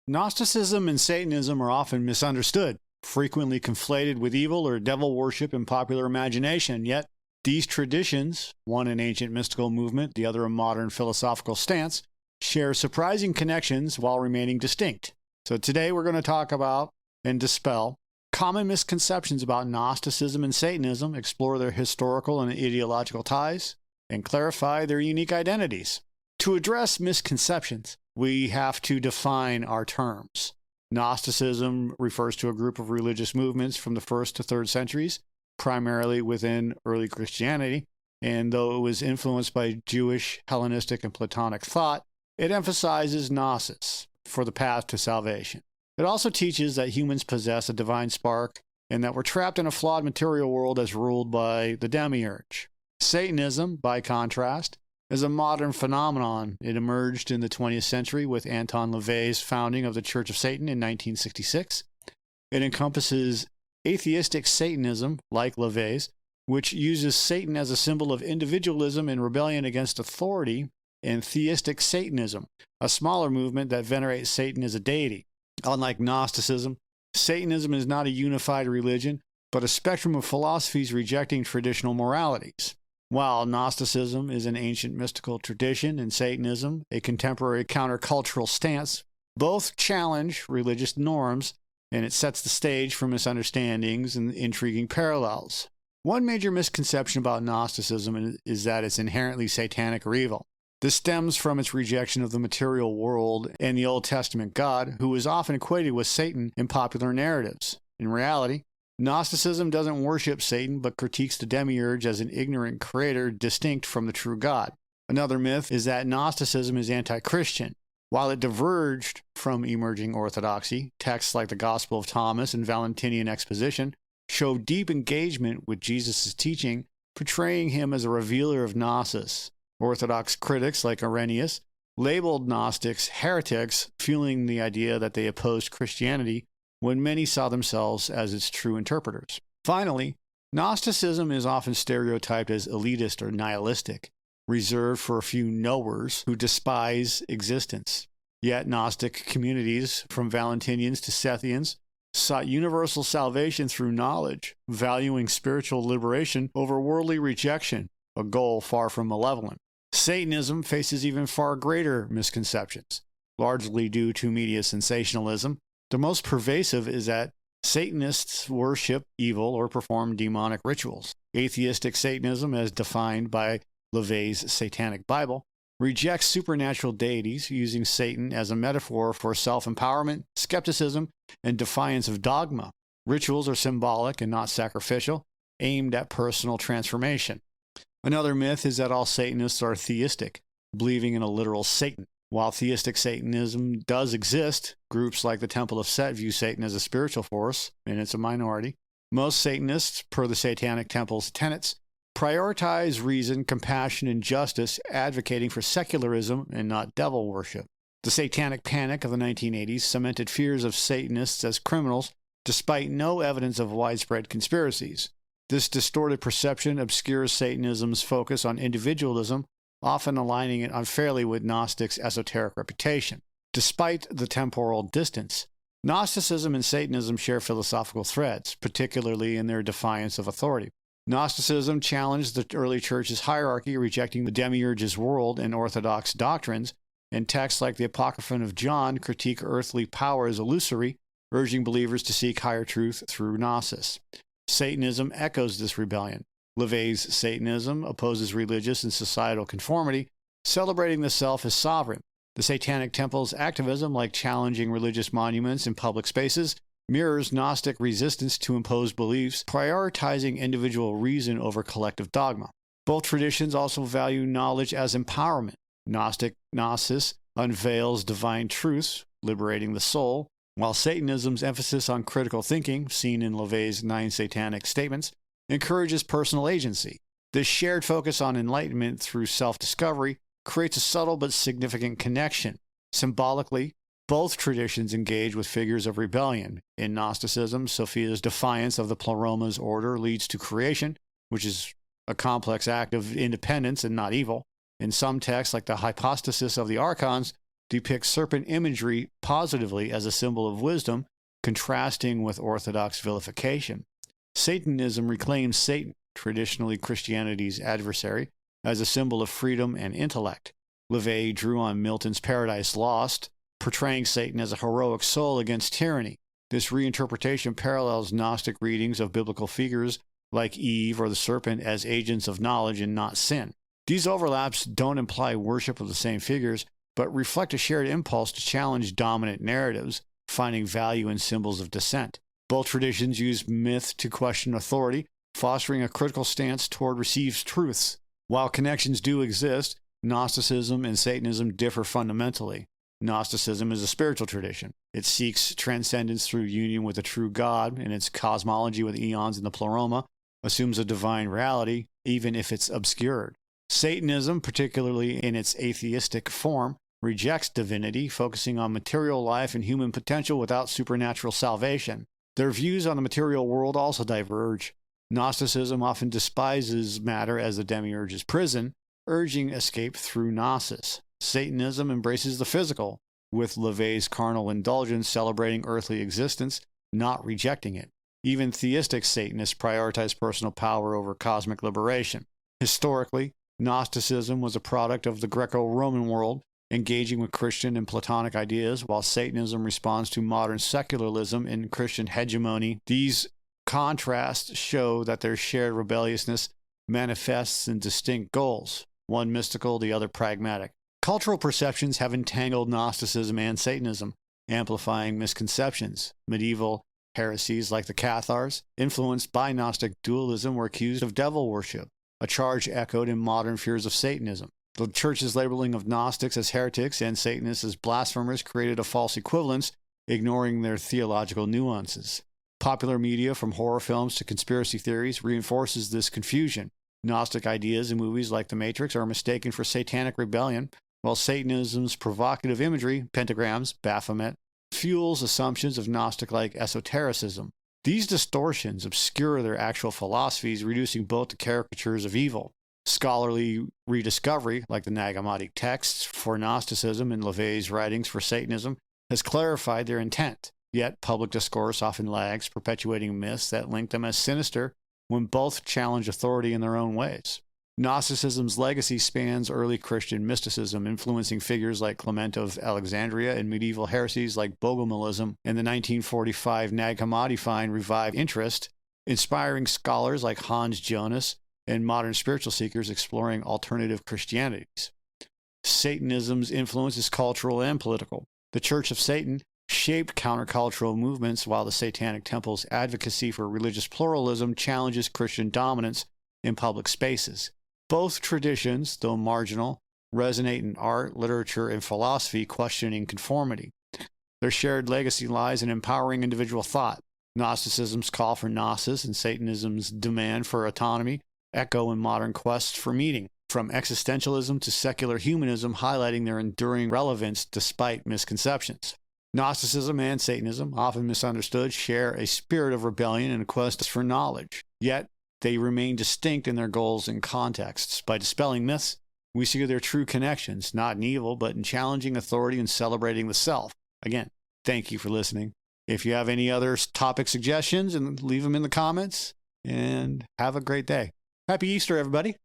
Gnosticism and Satanism are often misunderstood, frequently conflated with evil or devil worship in popular imagination. Yet, these traditions, one an ancient mystical movement, the other a modern philosophical stance, share surprising connections while remaining distinct. So today we're going to talk about and dispel common misconceptions about Gnosticism and Satanism, explore their historical and ideological ties, and clarify their unique identities. To address misconceptions, we have to define our terms. Gnosticism refers to a group of religious movements from the 1st to 3rd centuries, primarily within early Christianity, and though it was influenced by Jewish, Hellenistic, and Platonic thought, it emphasizes gnosis for the path to salvation. It also teaches that humans possess a divine spark and that we're trapped in a flawed material world as ruled by the demiurge. Satanism, by contrast, is a modern phenomenon. It emerged in the 20th century with Anton LaVey's founding of the Church of Satan in 1966. It encompasses atheistic Satanism, like LaVey's, which uses Satan as a symbol of individualism and rebellion against authority, and theistic Satanism, a smaller movement that venerates Satan as a deity. Unlike Gnosticism, Satanism is not a unified religion, but a spectrum of philosophies rejecting traditional moralities. While Gnosticism is an ancient mystical tradition and Satanism a contemporary countercultural stance, both challenge religious norms, and it sets the stage for misunderstandings and intriguing parallels. One major misconception about Gnosticism is that it's inherently satanic or evil. This stems from its rejection of the material world and the Old Testament God, who is often equated with Satan in popular narratives. In reality, Gnosticism doesn't worship Satan, but critiques the demiurge as an ignorant creator distinct from the true God. Another myth is that Gnosticism is anti-Christian. While it diverged from emerging orthodoxy, texts like the Gospel of Thomas and Valentinian exposition show deep engagement with Jesus' teaching, portraying him as a revealer of Gnosis. Orthodox critics like Irenaeus labeled Gnostics heretics, fueling the idea that they opposed Christianity when many saw themselves as its true interpreters. Finally, Gnosticism is often stereotyped as elitist or nihilistic, reserved for a few knowers who despise existence. Yet Gnostic communities, from Valentinians to Sethians, sought universal salvation through knowledge, valuing spiritual liberation over worldly rejection, a goal far from malevolent. Satanism faces even far greater misconceptions, largely due to media sensationalism. The most pervasive is that Satanists worship evil or perform demonic rituals. Atheistic Satanism, as defined by LaVey's Satanic Bible, rejects supernatural deities, using Satan as a metaphor for self-empowerment, skepticism, and defiance of dogma. Rituals are symbolic and not sacrificial, aimed at personal transformation. Another myth is that all Satanists are theistic, believing in a literal Satan. While theistic Satanism does exist, groups like the Temple of Set view Satan as a spiritual force, and it's a minority. Most Satanists, per the Satanic Temple's tenets, prioritize reason, compassion, and justice, advocating for secularism and not devil worship. The Satanic Panic of the 1980s cemented fears of Satanists as criminals, despite no evidence of widespread conspiracies. This distorted perception obscures Satanism's focus on individualism, often aligning it unfairly with Gnostics' esoteric reputation. Despite the temporal distance, Gnosticism and Satanism share philosophical threads, particularly in their defiance of authority. Gnosticism challenged the early church's hierarchy, rejecting the demiurge's world and orthodox doctrines, and texts like the Apocryphon of John critique earthly power as illusory, urging believers to seek higher truth through gnosis. Satanism echoes this rebellion. LaVey's Satanism opposes religious and societal conformity, celebrating the self as sovereign. The Satanic Temple's activism, like challenging religious monuments in public spaces, mirrors Gnostic resistance to imposed beliefs, prioritizing individual reason over collective dogma. Both traditions also value knowledge as empowerment. Gnostic gnosis unveils divine truths, liberating the soul, while Satanism's emphasis on critical thinking, seen in LaVey's 9 Satanic Statements, encourages personal agency. This shared focus on enlightenment through self-discovery creates a subtle but significant connection. Symbolically, both traditions engage with figures of rebellion. In Gnosticism, Sophia's defiance of the Pleroma's order leads to creation, which is a complex act of independence and not evil. In some texts, like the hypostasis of the archons, depicts serpent imagery positively as a symbol of wisdom, contrasting with orthodox vilification. Satanism reclaims Satan, traditionally Christianity's adversary, as a symbol of freedom and intellect. LaVey drew on Milton's Paradise Lost, portraying Satan as a heroic soul against tyranny. This reinterpretation parallels Gnostic readings of biblical figures like Eve or the serpent as agents of knowledge and not sin. These overlaps don't imply worship of the same figures, but reflect a shared impulse to challenge dominant narratives, finding value in symbols of dissent. Both traditions use myth to question authority, fostering a critical stance toward received truths. While connections do exist, Gnosticism and Satanism differ fundamentally. Gnosticism is a spiritual tradition. It seeks transcendence through union with a true God, and its cosmology with eons in the pleroma assumes a divine reality, even if it's obscured. Satanism, particularly in its atheistic form, rejects divinity, focusing on material life and human potential without supernatural salvation. Their views on the material world also diverge. Gnosticism often despises matter as the demiurge's prison, urging escape through gnosis. Satanism embraces the physical, with LaVey's carnal indulgence celebrating earthly existence, not rejecting it. Even theistic Satanists prioritize personal power over cosmic liberation. Historically, Gnosticism was a product of the Greco-Roman world, engaging with Christian and Platonic ideas, while Satanism responds to modern secularism and Christian hegemony. These contrasts show that their shared rebelliousness manifests in distinct goals, one mystical, the other pragmatic. Cultural perceptions have entangled Gnosticism and Satanism, amplifying misconceptions. Medieval heresies like the Cathars, influenced by Gnostic dualism, were accused of devil worship, a charge echoed in modern fears of Satanism. The Church's labeling of Gnostics as heretics and Satanists as blasphemers created a false equivalence, ignoring their theological nuances. Popular media, from horror films to conspiracy theories, reinforces this confusion. Gnostic ideas in movies like The Matrix are mistaken for satanic rebellion, while Satanism's provocative imagery, pentagrams, Baphomet, fuels assumptions of Gnostic-like esotericism. These distortions obscure their actual philosophies, reducing both to caricatures of evil. Scholarly rediscovery, like the Nag Hammadi texts for Gnosticism and LaVey's writings for Satanism, has clarified their intent. Yet public discourse often lags, perpetuating myths that link them as sinister when both challenge authority in their own ways. Gnosticism's legacy spans early Christian mysticism, influencing figures like Clement of Alexandria, and medieval heresies like Bogomilism. And the 1945 Nag Hammadi find revived interest, inspiring scholars like Hans Jonas and modern spiritual seekers exploring alternative Christianities. Satanism's influence is cultural and political. The Church of Satan shaped countercultural movements, while the Satanic Temple's advocacy for religious pluralism challenges Christian dominance in public spaces. Both traditions, though marginal, resonate in art, literature, and philosophy, questioning conformity. Their shared legacy lies in empowering individual thought. Gnosticism's call for gnosis and Satanism's demand for autonomy echo in modern quests for meaning, from existentialism to secular humanism, highlighting their enduring relevance despite misconceptions. Gnosticism and Satanism, often misunderstood, share a spirit of rebellion and a quest for knowledge. Yet, they remain distinct in their goals and contexts. By dispelling myths, we see their true connections, not in evil, but in challenging authority and celebrating the self. Again, thank you for listening. If you have any other topic suggestions, and leave them in the comments, and have a great day. Happy Easter, everybody.